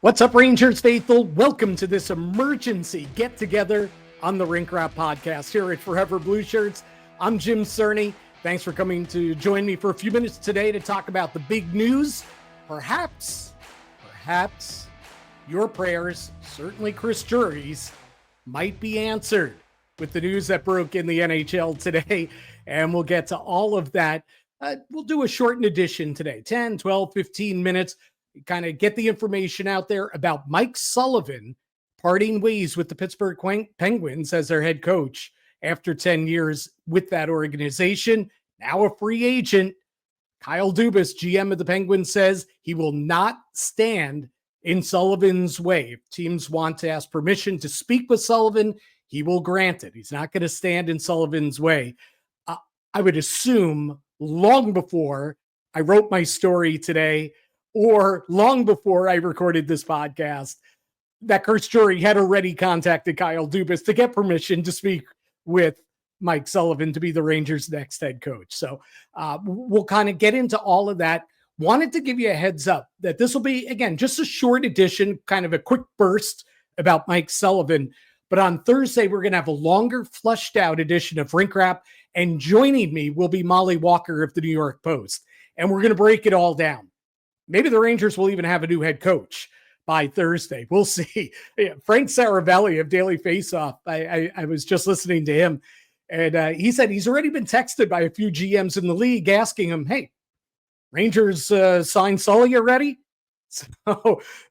What's up, Rangers faithful? Welcome to this emergency get-together on the Rink Rap Podcast here at Forever Blueshirts. I'm Jim Cerny. Thanks for coming to join me for a few minutes today to talk about the big news. Perhaps your prayers, certainly Chris Drury's, might be answered with the news that broke in the NHL today. And we'll get to all of that. We'll do a shortened edition today, 10, 12, 15 minutes. Kind of get the information out there about Mike Sullivan parting ways with the Pittsburgh Penguins as their head coach after 10 years with that organization. Now a free agent. Kyle Dubas, GM of the Penguins, says he will not stand in Sullivan's way. If teams want to ask permission to speak with Sullivan, he will grant it. He's not going to stand in Sullivan's way. I would assume long before I wrote my story today, or long before I recorded this podcast, that Chris Drury had already contacted Kyle Dubas to get permission to speak with Mike Sullivan to be the Rangers' next head coach. So we'll kind of get into all of that. Wanted to give you a heads up that this will be, again, just a short edition, kind of a quick burst about Mike Sullivan. But on Thursday, we're going to have a longer, fleshed out edition of Rink Rap. And joining me will be Molly Walker of the New York Post. And we're going to break it all down. Maybe the Rangers will even have a new head coach by Thursday. We'll see. Frank Saravelli of Daily Faceoff, I was just listening to him, and he said he's already been texted by a few GMs in the league asking him, hey, Rangers signed Sully already?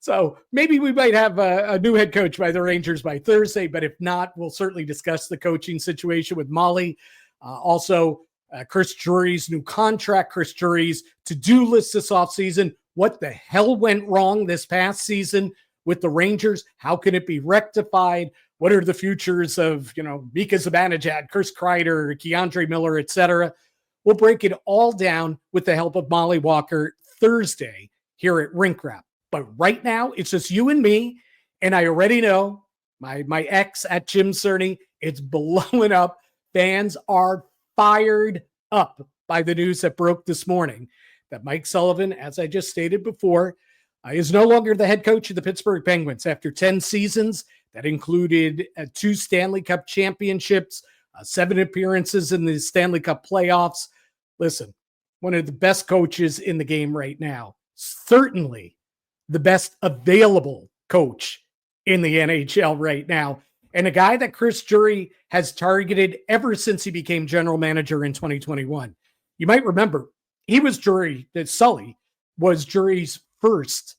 So maybe we might have a new head coach by the Rangers by Thursday, but if not, we'll certainly discuss the coaching situation with Molly. Also, Chris Drury's new contract, Chris Drury's to-do list this offseason. What the hell went wrong this past season with the Rangers? How can it be rectified? What are the futures of, Mika Zibanejad, Chris Kreider, Keandre Miller, etc.? We'll break it all down with the help of Molly Walker Thursday here at Rink Rap. But right now, it's just you and me, and I already know my ex at Jim Cerny, it's blowing up. Fans are fired up by the news that broke this morning that Mike Sullivan, as I just stated before, is no longer the head coach of the Pittsburgh Penguins after 10 seasons that included 2 Stanley Cup championships, 7 appearances in the Stanley Cup playoffs. Listen, one of the best coaches in the game right now, certainly the best available coach in the NHL right now, and a guy that Chris Drury has targeted ever since he became general manager in 2021. You might remember he was Sully was Drury's first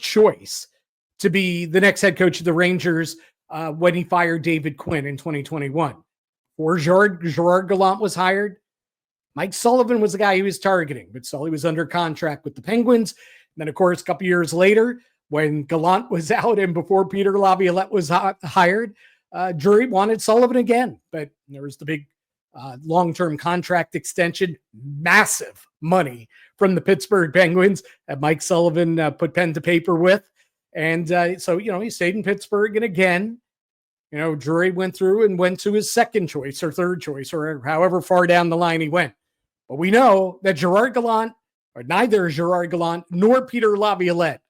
choice to be the next head coach of the Rangers when he fired David Quinn in 2021. Before Gerard Gallant was hired, Mike Sullivan was the guy he was targeting, but Sully was under contract with the Penguins. And then, of course, a couple years later, when Gallant was out and before Peter Laviolette was hired, Drury wanted Sullivan again, but there was the big long-term contract extension, massive money from the Pittsburgh Penguins that Mike Sullivan put pen to paper with. And so he stayed in Pittsburgh. And again, Drury went through and went to his second choice or third choice or however far down the line he went. But we know that neither Gerard Gallant nor Peter Laviolette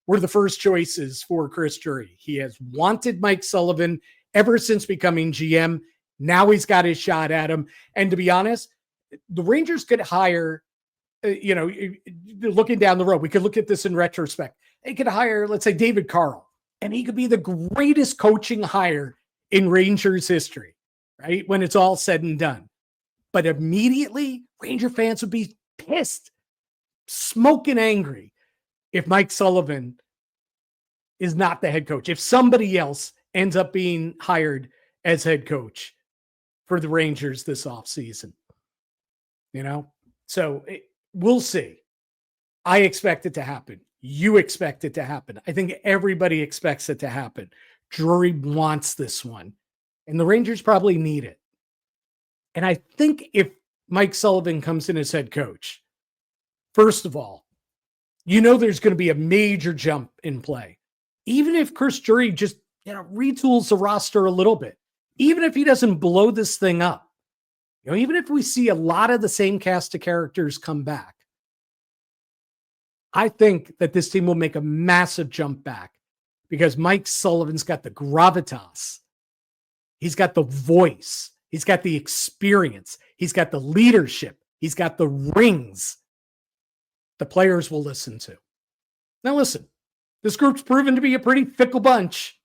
were the first choices for Chris Drury. He has wanted Mike Sullivan ever since becoming GM. Now he's got his shot at him. And to be honest, the Rangers could hire, looking down the road, we could look at this in retrospect. They could hire, let's say, David Carl, and he could be the greatest coaching hire in Rangers history, right? When it's all said and done. But immediately, Ranger fans would be pissed, smoking angry if Mike Sullivan is not the head coach, if somebody else ends up being hired as head coach for the Rangers this offseason. So we'll see. I expect it to happen. You expect it to happen. I think everybody expects it to happen. Drury wants this one, and the Rangers probably need it. And I think if Mike Sullivan comes in as head coach, first of all, there's going to be a major jump in play. Even if Chris Drury just retools the roster a little bit, even if he doesn't blow this thing up, even if we see a lot of the same cast of characters come back, I think that this team will make a massive jump back because Mike Sullivan's got the gravitas. He's got the voice. He's got the experience. He's got the leadership. He's got the rings the players will listen to. Now listen, this group's proven to be a pretty fickle bunch.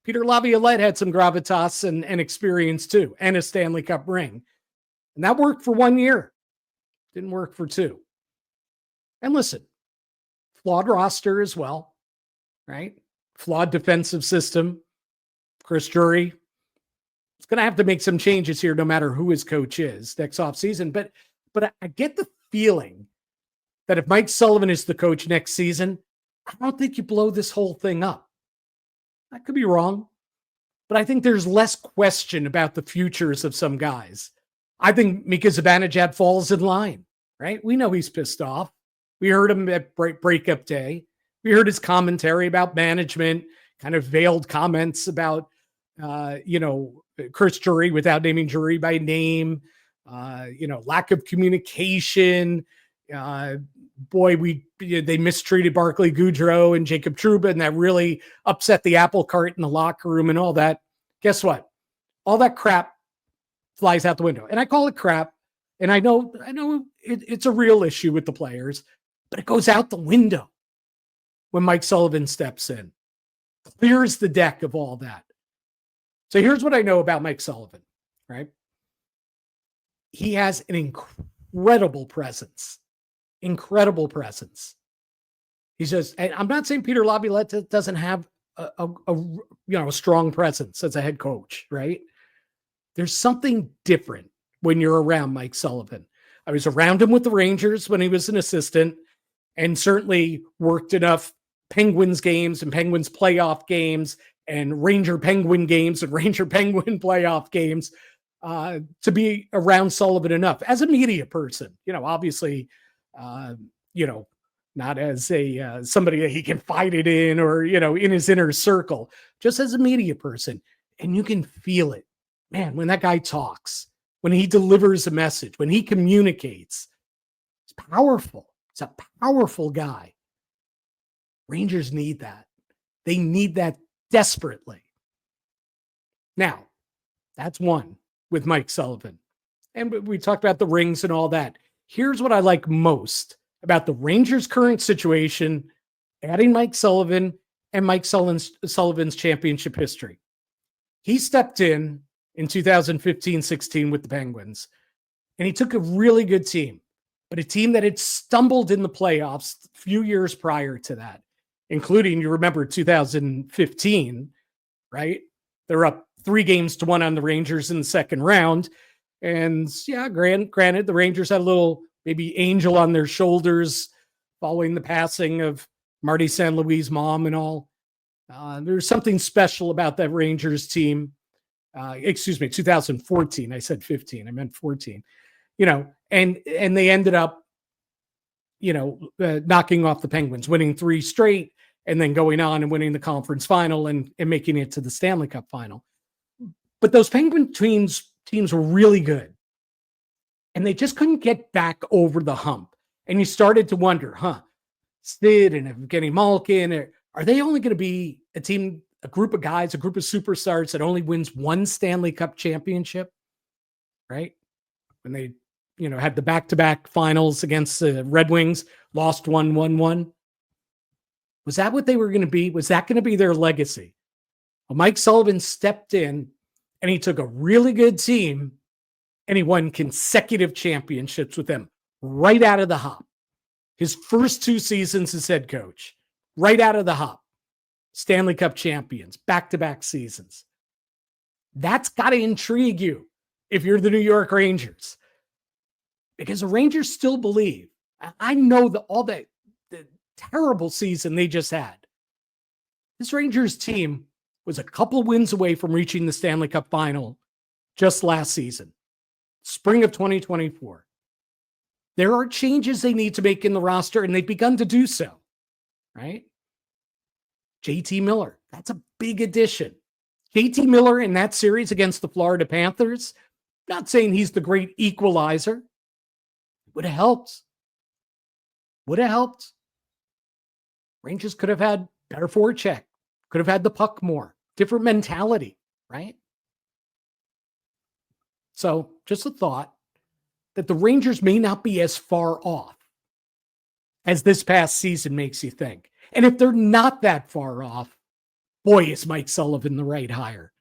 Peter Laviolette had some gravitas and experience too, and a Stanley Cup ring. And that worked for 1 year. Didn't work for 2. And listen, flawed roster as well, right? Flawed defensive system. Chris Drury is going to have to make some changes here no matter who his coach is next offseason. But I get the feeling that if Mike Sullivan is the coach next season, I don't think you blow this whole thing up. I could be wrong, but I think there's less question about the futures of some guys. I think Mika Zibanejad falls in line, right? We know he's pissed off. We heard him at breakup day. We heard his commentary about management, kind of veiled comments about, Chris Drury without naming Drury by name, lack of communication. They mistreated Barclay Goudreau and Jacob Trouba, and that really upset the apple cart in the locker room and all that. Guess what? All that crap flies out the window. And I call it crap. And I know it's a real issue with the players, but it goes out the window when Mike Sullivan steps in, clears the deck of all that. So here's what I know about Mike Sullivan, right? He has an incredible presence. Incredible presence. He says, and I'm not saying Peter Laviolette doesn't have a strong presence as a head coach, right? There's something different when you're around Mike Sullivan. I was around him with the Rangers when he was an assistant, and certainly worked enough Penguins games and Penguins playoff games and Ranger Penguin games and Ranger Penguin playoff games to be around Sullivan enough as a media person. Obviously, not as a somebody that he confided in or, in his inner circle, just as a media person. And you can feel it, man, when that guy talks, when he delivers a message, when he communicates, it's powerful. It's a powerful guy. Rangers need that. They need that desperately. Now, that's one with Mike Sullivan. And we talked about the rings and all that. Here's what I like most about the Rangers' current situation, adding Mike Sullivan and Mike Sullivan's championship history. He stepped in 2015-16 with the Penguins, and he took a really good team, but a team that had stumbled in the playoffs a few years prior to that, including, you remember, 2015, right? They're up 3-1 on the Rangers in the second round. And yeah, granted, the Rangers had a little maybe angel on their shoulders following the passing of Marty St. Louis' mom and all. There's something special about that Rangers team. 2014. I said 15. I meant 14. And they ended up, knocking off the Penguins, winning 3 straight, and then going on and winning the conference final and making it to the Stanley Cup final. But those Penguin teams were really good. And they just couldn't get back over the hump. And you started to wonder, Sid and Evgeny Malkin, are they only going to be a group of guys, a group of superstars that only wins 1 Stanley Cup championship, right? When they, had the back-to-back finals against the Red Wings, lost 1, won 1. Was that what they were going to be? Was that going to be their legacy? Well, Mike Sullivan stepped in and he took a really good team and he won consecutive championships with them right out of the hop. His first 2 seasons as head coach, right out of the hop. Stanley Cup champions, back-to-back seasons. That's got to intrigue you if you're the New York Rangers. Because the Rangers still believe. I know the terrible season they just had. This Rangers team was a couple wins away from reaching the Stanley Cup final just last season, spring of 2024. There are changes they need to make in the roster, and they've begun to do so, right? JT Miller, that's a big addition. JT Miller in that series against the Florida Panthers, not saying he's the great equalizer. Would have helped. Rangers could have had better forecheck, could have had the puck more, different mentality, right? So just a thought that the Rangers may not be as far off as this past season makes you think. And if they're not that far off, boy, is Mike Sullivan the right hire.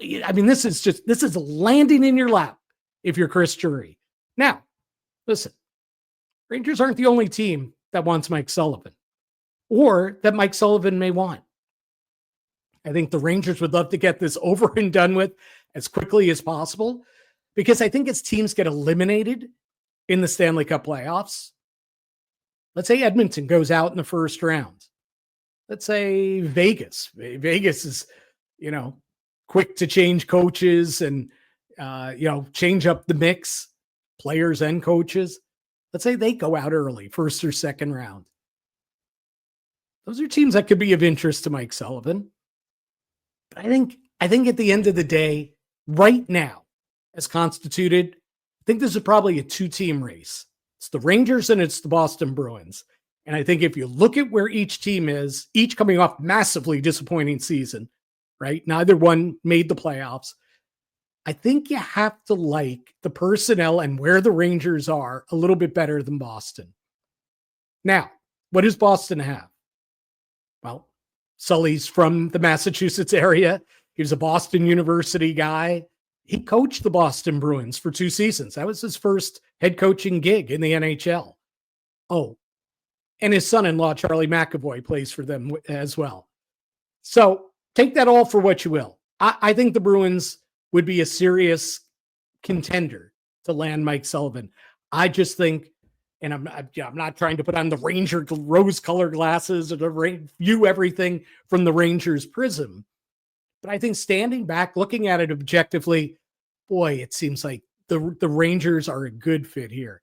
I mean, this is landing in your lap if you're Chris Drury. Now, listen, Rangers aren't the only team that wants Mike Sullivan or that Mike Sullivan may want. I think the Rangers would love to get this over and done with as quickly as possible because I think as teams get eliminated in the Stanley Cup playoffs, let's say Edmonton goes out in the first round. Let's say Vegas. Vegas is, quick to change coaches and, change up the mix, players and coaches. Let's say they go out early, first or second round. Those are teams that could be of interest to Mike Sullivan. But I think at the end of the day, right now, as constituted, I think this is probably a two-team race. It's the Rangers and it's the Boston Bruins. And I think if you look at where each team is, each coming off massively disappointing season, right? Neither one made the playoffs. I think you have to like the personnel and where the Rangers are a little bit better than Boston. Now, what does Boston have? Well, Sully's from the Massachusetts area. He was a Boston University guy. He coached the Boston Bruins for 2 seasons. That was his first head coaching gig in the NHL. Oh, and his son-in-law, Charlie McAvoy, plays for them as well. So take that all for what you will. I think the Bruins would be a serious contender to land Mike Sullivan. I just think, and I'm not trying to put on the Ranger rose-colored glasses or to view everything from the Rangers prism, but I think standing back, looking at it objectively, boy, it seems like the Rangers are a good fit here.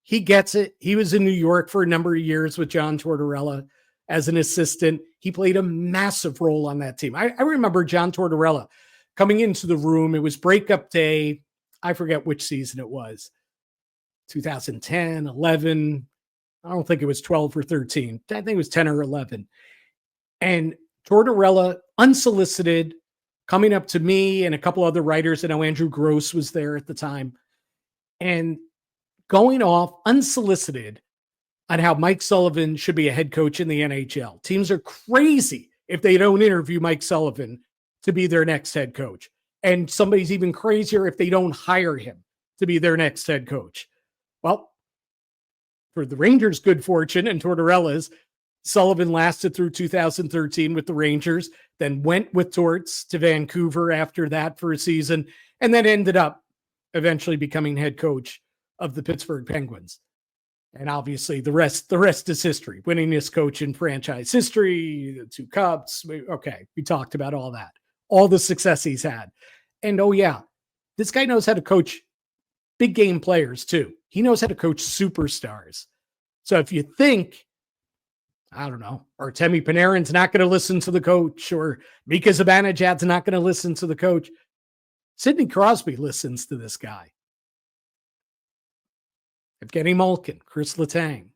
He gets it. He was in New York for a number of years with John Tortorella as an assistant. He played a massive role on that team. I remember John Tortorella coming into the room. It was breakup day. I forget which season it was. 2010, 11. I don't think it was 12 or 13. I think it was 10 or 11. And Tortorella, unsolicited, coming up to me and a couple other writers. I know Andrew Gross was there at the time. And going off unsolicited on how Mike Sullivan should be a head coach in the NHL. Teams are crazy if they don't interview Mike Sullivan to be their next head coach. And somebody's even crazier if they don't hire him to be their next head coach. Well, for the Rangers' good fortune and Tortorella's, Sullivan lasted through 2013 with the Rangers, then went with Torts to Vancouver after that for a season, and then ended up eventually becoming head coach of the Pittsburgh Penguins. And obviously the rest is history. Winningest coach in franchise history, the 2 cups. Okay, we talked about all that. All the success he's had. And oh yeah, this guy knows how to coach big game players too. He knows how to coach superstars. So if you think, I don't know, Artemi Panarin's not going to listen to the coach, or Mika Zibanejad's not going to listen to the coach, Sidney Crosby listens to this guy. Evgeny Malkin, Chris Letang.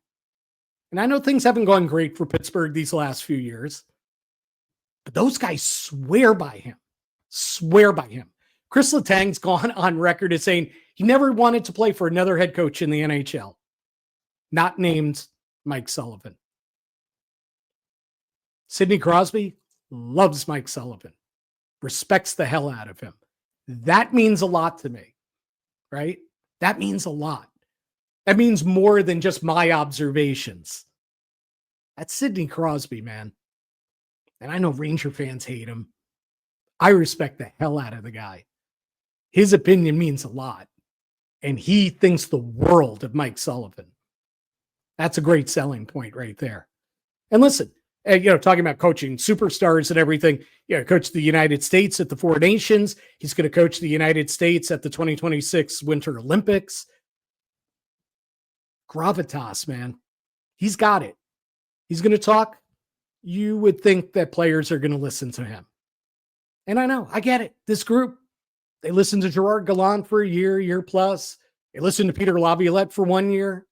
And I know things haven't gone great for Pittsburgh these last few years, but those guys swear by him. Swear by him. Chris Letang's gone on record as saying he never wanted to play for another head coach in the NHL, not named Mike Sullivan. Sidney Crosby loves Mike Sullivan, respects the hell out of him. That means a lot to me, right? That means a lot. That means more than just my observations. That's Sidney Crosby, man. And I know Ranger fans hate him. I respect the hell out of the guy. His opinion means a lot. And he thinks the world of Mike Sullivan. That's a great selling point right there. And listen, talking about coaching superstars and everything, coach the United States at the 4 Nations. He's going to coach the United States at the 2026 Winter Olympics. Gravitas, man. He's got it. He's going to talk. You would think that players are going to listen to him. And I know, I get it. This group, they listened to Gerard Gallant for a year plus. They listened to Peter Laviolette for 1 year.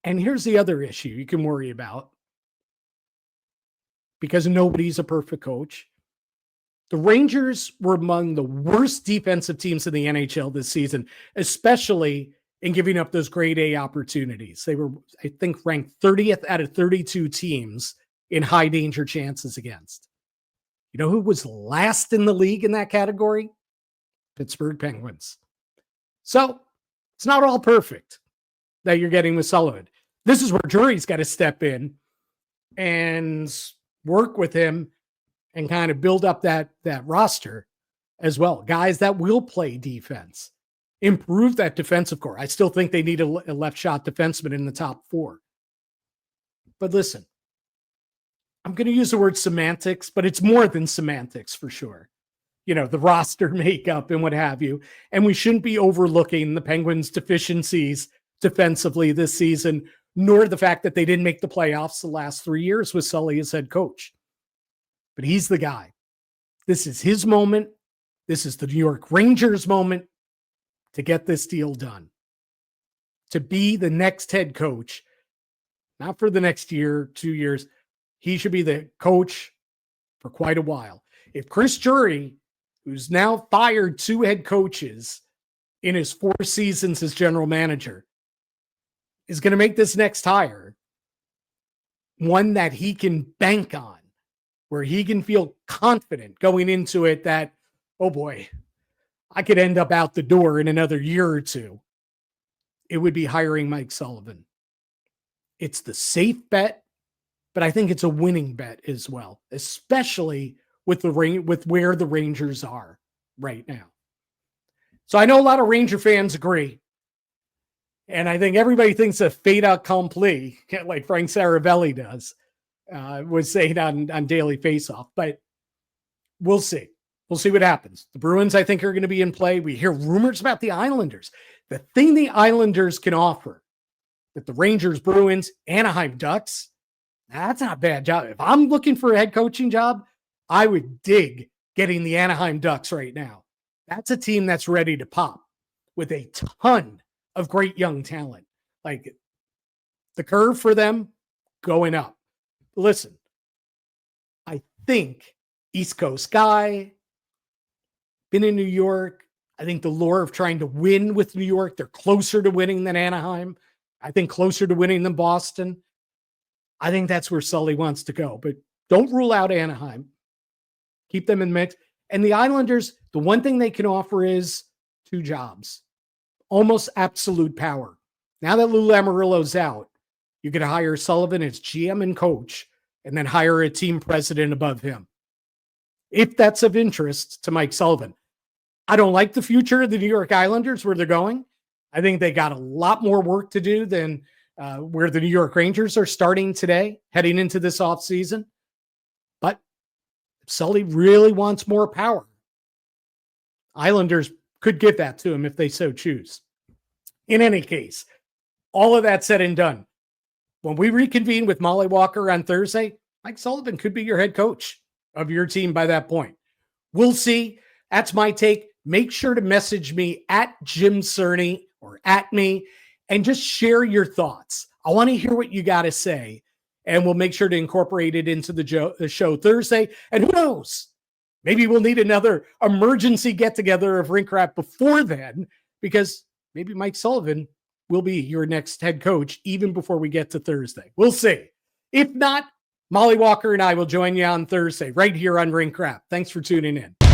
And here's the other issue you can worry about. because nobody's a perfect coach. The Rangers were among the worst defensive teams in the NHL this season, especially in giving up those grade A opportunities. They were, I think, ranked 30th out of 32 teams in high danger chances against. You know who was last in the league in that category? Pittsburgh Penguins. So it's not all perfect that you're getting with Sullivan. This is where Drury's got to step in and work with him and kind of build up that roster as well. Guys that will play defense. Improve that defensive core. I still think they need a left shot defenseman in the top 4. But listen, I'm going to use the word semantics, but it's more than semantics for sure. You know, the roster makeup and what have you. And we shouldn't be overlooking the Penguins' deficiencies defensively this season, nor the fact that they didn't make the playoffs the last 3 years with Sully as head coach. But he's the guy. This is his moment. This is the New York Rangers moment to get this deal done. To be the next head coach, not for the next year, 2 years. He should be the coach for quite a while. If Chris Drury, who's now fired 2 head coaches in his 4 seasons as general manager, is going to make this next hire one that he can bank on, where he can feel confident going into it that, oh boy, I could end up out the door in another year or 2, it would be hiring Mike Sullivan. It's the safe bet, but I think it's a winning bet as well, especially with where the Rangers are right now. So I know a lot of Ranger fans agree. And I think everybody thinks a fait accompli, like Frank Saravelli does, was saying on Daily Faceoff. But we'll see. We'll see what happens. The Bruins, I think, are going to be in play. We hear rumors about the Islanders. The thing the Islanders can offer that the Rangers, Bruins, Anaheim Ducks, that's not a bad job. If I'm looking for a head coaching job, I would dig getting the Anaheim Ducks right now. That's a team that's ready to pop with a ton of great young talent. Like the curve for them going up. Listen, I think East Coast guy, been in New York. I think the lure of trying to win with New York, they're closer to winning than Anaheim. I think closer to winning than Boston. I think that's where Sully wants to go, but don't rule out Anaheim. Keep them in mix. And the Islanders, the one thing they can offer is 2 jobs. Almost absolute power. Now that Lou Lamoriello's out, you could hire Sullivan as GM and coach, and then hire a team president above him. If that's of interest to Mike Sullivan. I don't like the future of the New York Islanders, where they're going. I think they got a lot more work to do than where the New York Rangers are starting today, heading into this offseason. But if Sully really wants more power, Islanders could give that to him if they so choose. In any case, all of that said and done, when we reconvene with Molly Walker on Thursday, Mike Sullivan could be your head coach of your team by that point. We'll see. That's my take. Make sure to message me at Jim Cerny or at me and just share your thoughts. I want to hear what you got to say, and we'll make sure to incorporate it into the show Thursday. And who knows? Maybe we'll need another emergency get-together of Rink Rap before then, because maybe Mike Sullivan will be your next head coach even before we get to Thursday. We'll see. If not, Molly Walker and I will join you on Thursday right here on Rink Rap. Thanks for tuning in.